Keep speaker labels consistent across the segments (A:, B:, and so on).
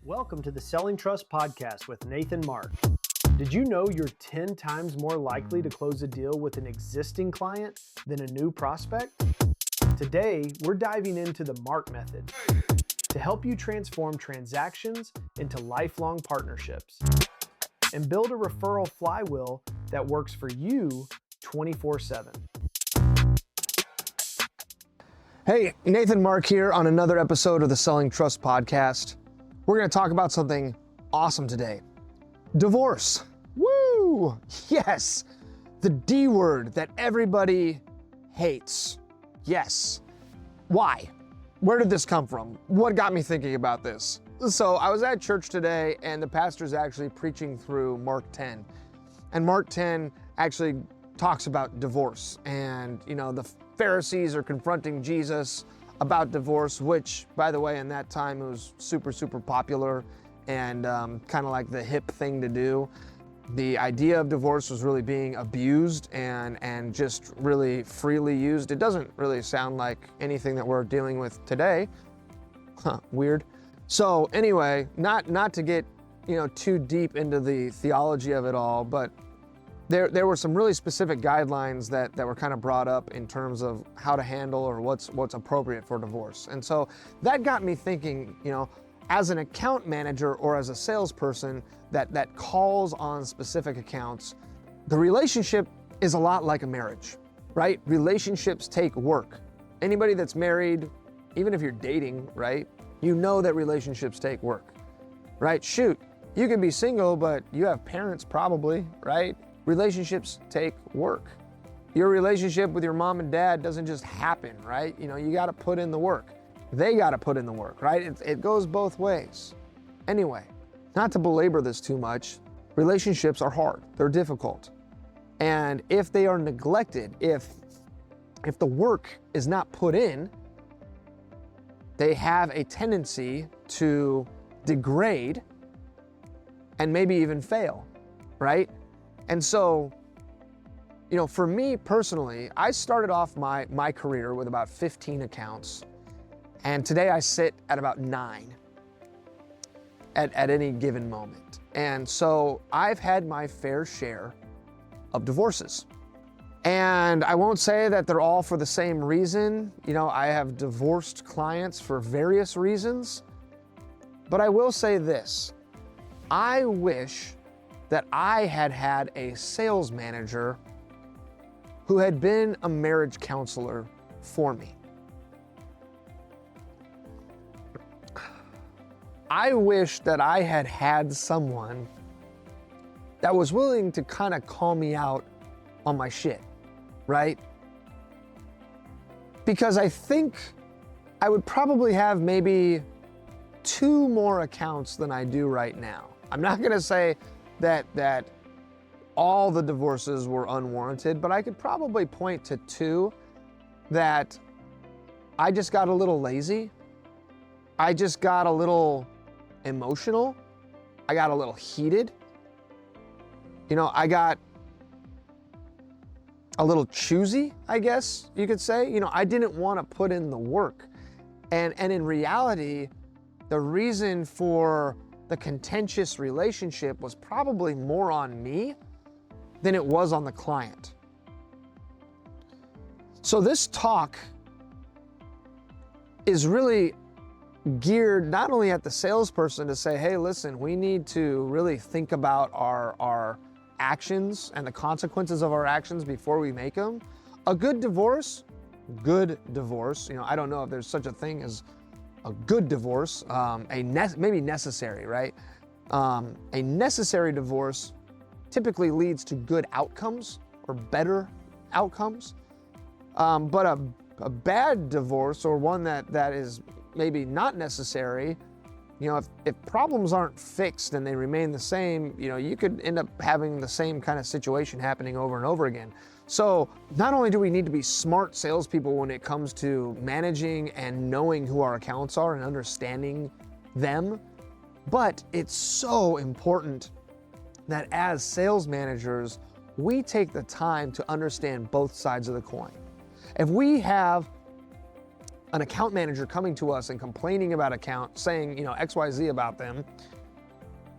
A: Welcome to the Selling Trust Podcast with Nathan Mark. Did you know you're 10 times more likely to close a deal with an existing client than a new prospect? Today, we're diving into the Mark method to help you transform transactions into lifelong partnerships and build a referral flywheel that works for you 24/7.
B: Hey, Nathan Mark here on another episode of the Selling Trust Podcast. We're going to talk about something awesome today. Divorce. Woo! Yes, the D word that everybody hates. Yes. Why? Where did this come from? What got me thinking about this? So I was at church today and the pastor's actually preaching through Mark 10. And Mark 10 actually talks about divorce. And, the Pharisees are confronting Jesus about divorce, which, by the way, in that time it was super popular and kind of like the hip thing to do. The idea of divorce was really being abused and just really freely used. It doesn't really sound like anything that we're dealing with today. Weird. So anyway, not to get too deep into the theology of it all, but there were some really specific guidelines that were kind of brought up in terms of how to handle or what's appropriate for divorce. And so that got me thinking, as an account manager or as a salesperson that calls on specific accounts, the relationship is a lot like a marriage, right? Relationships take work. Anybody that's married, even if you're dating, right? You know that relationships take work, right? Shoot, you can be single, but you have parents probably, right? Relationships take work. Your relationship with your mom and dad doesn't just happen, right? You got to put in the work. They got to put in the work, right? It goes both ways. Anyway, not to belabor this too much, relationships are hard. They're difficult. And if they are neglected, if the work is not put in, they have a tendency to degrade and maybe even fail, right? And so, for me personally, I started off my career with about 15 accounts, and today I sit at about 9 at any given moment. And so I've had my fair share of divorces. And I won't say that they're all for the same reason. I have divorced clients for various reasons, but I will say this. I wish that I had a sales manager who had been a marriage counselor for me. I wish that I had someone that was willing to kind of call me out on my shit, right? Because I think I would probably have maybe 2 more accounts than I do right now. I'm not gonna say that all the divorces were unwarranted, but I could probably point to 2 that I just got a little lazy. I just got a little emotional. I got a little heated. I got a little choosy, I guess you could say. I didn't want to put in the work. And in reality, the reason for the contentious relationship was probably more on me than it was on the client. So this talk is really geared not only at the salesperson to say, hey, listen, we need to really think about our actions and the consequences of our actions before we make them. A good divorce, I don't know if there's such a thing as a good divorce, maybe necessary, right? A necessary divorce typically leads to good outcomes or better outcomes. But a bad divorce, or one that is maybe not necessary, if problems aren't fixed and they remain the same, you could end up having the same kind of situation happening over and over again. So not only do we need to be smart salespeople when it comes to managing and knowing who our accounts are and understanding them, but it's so important that as sales managers, we take the time to understand both sides of the coin. If we have an account manager coming to us and complaining about account, saying, XYZ about them,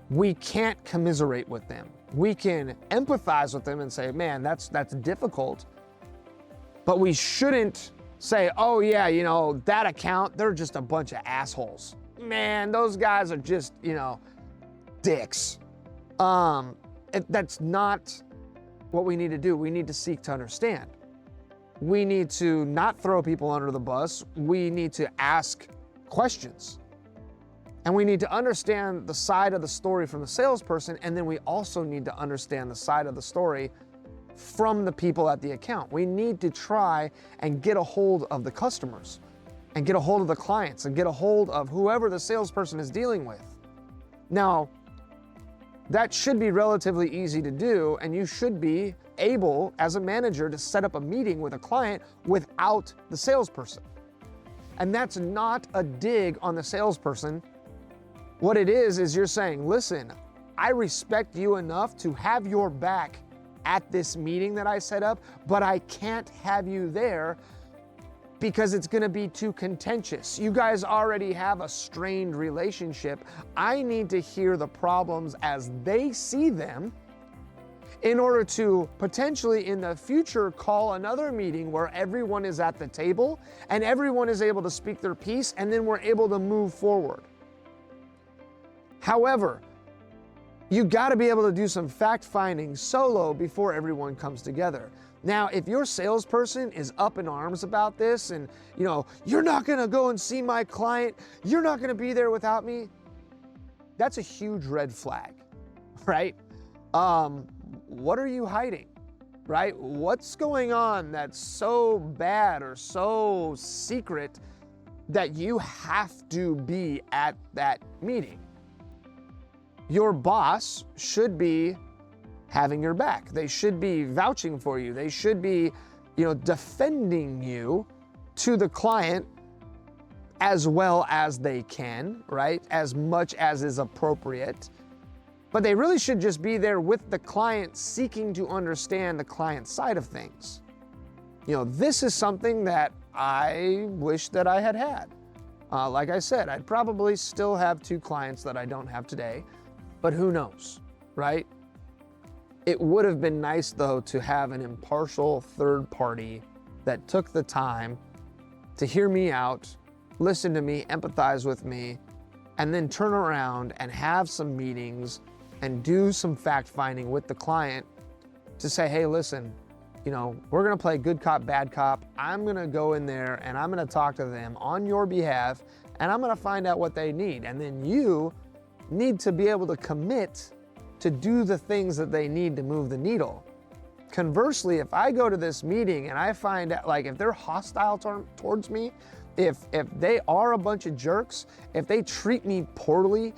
B: we can't commiserate with them. We can empathize with them and say, man, that's difficult. But we shouldn't say, oh yeah, that account, they're just a bunch of assholes. Man, those guys are just, dicks. That's not what we need to do. We need to seek to understand. We need to not throw people under the bus. We need to ask questions. And we need to understand the side of the story from the salesperson, and then we also need to understand the side of the story from the people at the account. We need to try and get a hold of the customers and get a hold of the clients and get a hold of whoever the salesperson is dealing with. Now, that should be relatively easy to do, and you should be able, as a manager, to set up a meeting with a client without the salesperson. And that's not a dig on the salesperson. What it is you're saying, listen, I respect you enough to have your back at this meeting that I set up, but I can't have you there because it's gonna be too contentious. You guys already have a strained relationship. I need to hear the problems as they see them in order to potentially in the future call another meeting where everyone is at the table and everyone is able to speak their piece, and then we're able to move forward. However, you gotta be able to do some fact finding solo before everyone comes together. Now, if your salesperson is up in arms about this and, you're not gonna go and see my client, you're not gonna be there without me, that's a huge red flag, right? What are you hiding, right? What's going on that's so bad or so secret that you have to be at that meeting? Your boss should be having your back. They should be vouching for you. They should be, defending you to the client as well as they can, right? As much as is appropriate. But they really should just be there with the client, seeking to understand the client's side of things. This is something that I wish that I had had. Like I said, I'd probably still have 2 clients that I don't have today, but who knows, right? It would have been nice, though, to have an impartial third party that took the time to hear me out, listen to me, empathize with me, and then turn around and have some meetings and do some fact finding with the client to say, hey, listen, we're gonna play good cop, bad cop. I'm gonna go in there and I'm gonna talk to them on your behalf, and I'm gonna find out what they need. And then you need to be able to commit to do the things that they need to move the needle. Conversely, if I go to this meeting and I find out, if they're hostile towards me, if they are a bunch of jerks, if they treat me poorly,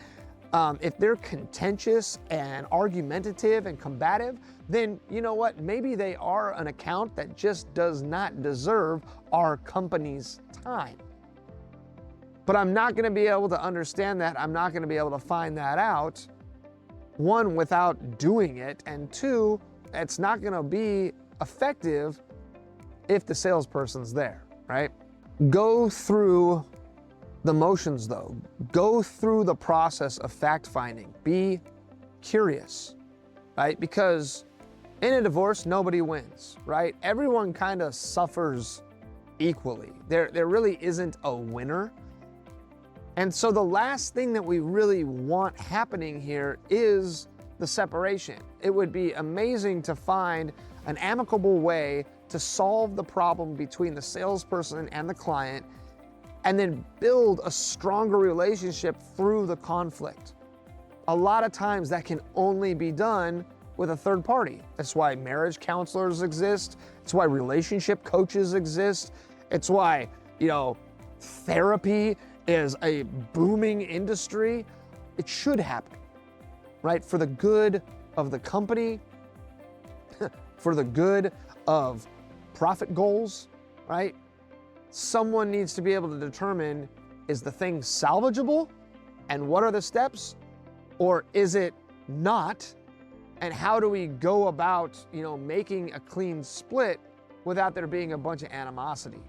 B: if they're contentious and argumentative and combative, then you know what? Maybe they are an account that just does not deserve our company's time. But I'm not gonna be able to understand that. I'm not gonna be able to find that out. 1, without doing it, and 2, it's not gonna be effective if the salesperson's there, right? Go through the motions, though. Go through the process of fact finding. Be curious, right? Because in a divorce, nobody wins, right? Everyone kind of suffers equally. There really isn't a winner. And so the last thing that we really want happening here is the separation. It would be amazing to find an amicable way to solve the problem between the salesperson and the client, and then build a stronger relationship through the conflict. A lot of times that can only be done with a third party. That's why marriage counselors exist. It's why relationship coaches exist. It's why, therapy is a booming industry. It should happen, right? For the good of the company, for the good of profit goals, right? Someone needs to be able to determine, is the thing salvageable? And what are the steps? Or is it not? And how do we go about, making a clean split without there being a bunch of animosity?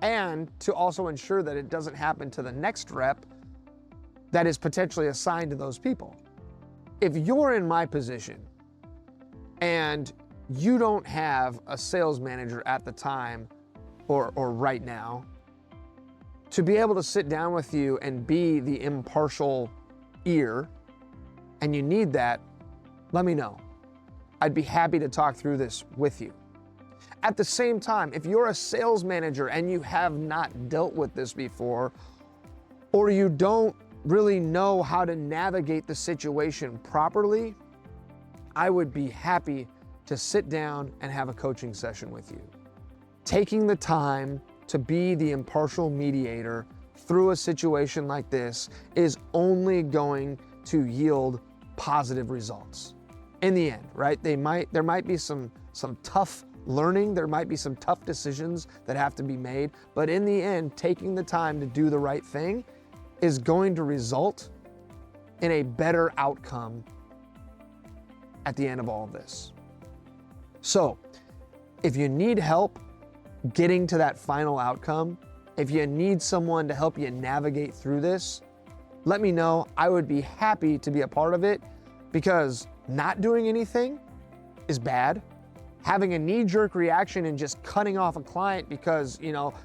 B: and to also ensure that it doesn't happen to the next rep that is potentially assigned to those people. If you're in my position and you don't have a sales manager at the time or right now to be able to sit down with you and be the impartial ear, and you need that, let me know. I'd be happy to talk through this with you. At the same time, if you're a sales manager and you have not dealt with this before, or you don't really know how to navigate the situation properly, I would be happy to sit down and have a coaching session with you. Taking the time to be the impartial mediator through a situation like this is only going to yield positive results. In the end, right? There might be some tough learning, there might be some tough decisions that have to be made, but in the end, taking the time to do the right thing is going to result in a better outcome at the end of all of this. So, if you need help getting to that final outcome, if you need someone to help you navigate through this, let me know. I would be happy to be a part of it, because not doing anything is bad. Having a knee-jerk reaction and just cutting off a client because,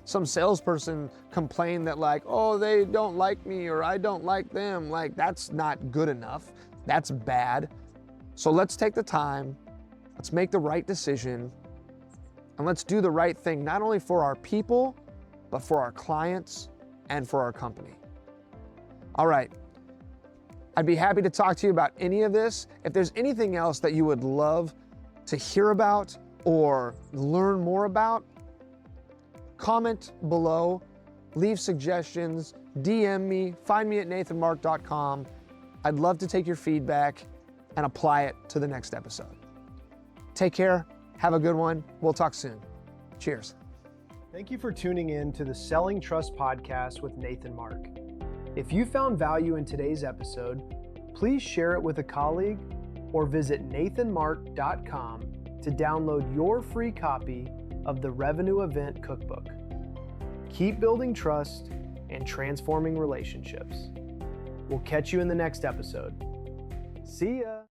B: some salesperson complained that oh, they don't like me or I don't like them, that's not good enough. That's bad. So let's take the time, let's make the right decision, and let's do the right thing, not only for our people, but for our clients and for our company. All right. I'd be happy to talk to you about any of this. If there's anything else that you would love to hear about or learn more about, comment below, leave suggestions, DM me, find me at nathanmark.com. I'd love to take your feedback and apply it to the next episode. Take care, have a good one. We'll talk soon. Cheers.
A: Thank you for tuning in to the Selling Trust podcast with Nathan Mark. If you found value in today's episode, please share it with a colleague or visit nathanmark.com to download your free copy of the Revenue Event Cookbook. Keep building trust and transforming relationships. We'll catch you in the next episode. See ya!